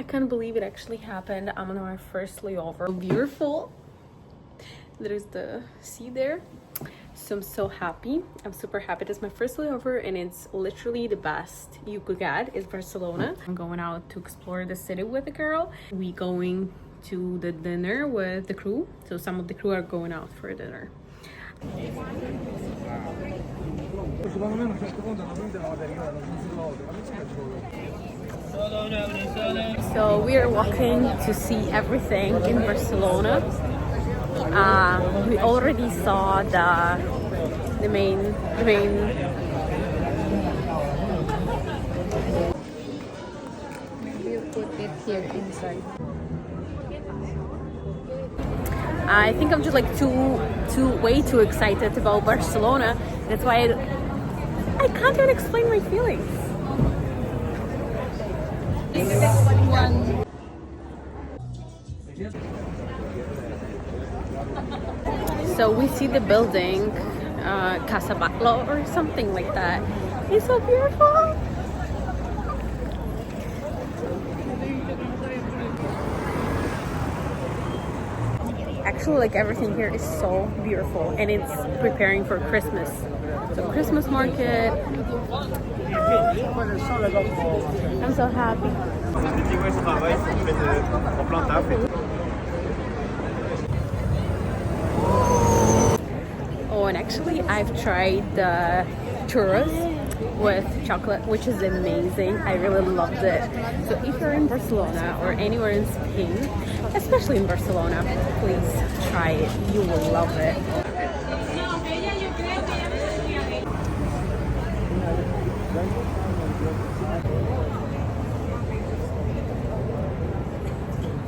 can't believe it actually happened. I'm on my first layover. Beautiful. There's the sea there. So I'm so happy. I'm super happy. It's my first layover and it's literally the best you could get. It's Barcelona. I'm going out to explore the city with a girl. We going to the dinner with the crew. So some of the crew are going out for dinner. So we are walking to see everything in Barcelona. We already saw the main. We'll put it here inside. I think I'm just like way too excited about Barcelona. That's why I can't even explain my feelings. So we see the building, Casa Batlo or something like that. It's so beautiful. Actually, like everything here is so beautiful, and it's preparing for Christmas. So Christmas market. I'm so happy. Oh, and actually I've tried the churros with chocolate, which is amazing. I really loved it. So if you're in Barcelona or anywhere in Spain, especially in Barcelona, please try it. You will love it.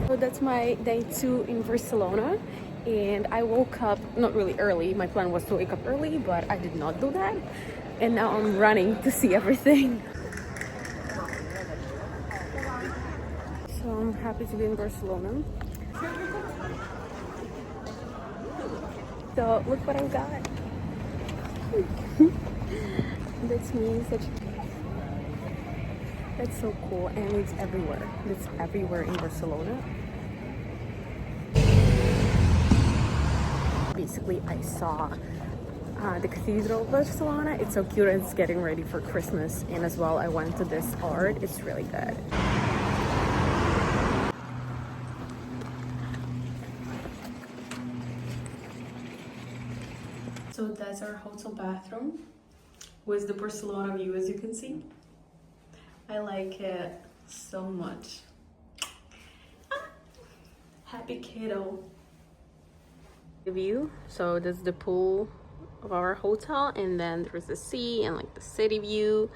So that's my day 2 in Barcelona, and I woke up not really early. My plan was to wake up early, but I did not do that, and now I'm running to see everything. So I'm happy to be in Barcelona. So look what I got. That's me. That's so cool, and it's everywhere. It's everywhere in Barcelona. Basically, I saw the Cathedral of Barcelona. It's so cute, and it's getting ready for Christmas. And as well, I went to this art. It's really good. So that's our hotel bathroom with the Barcelona view, as you can see. I like it so much. Happy kiddo. The view. So that's the pool of our hotel, and then there's the sea and like the city view.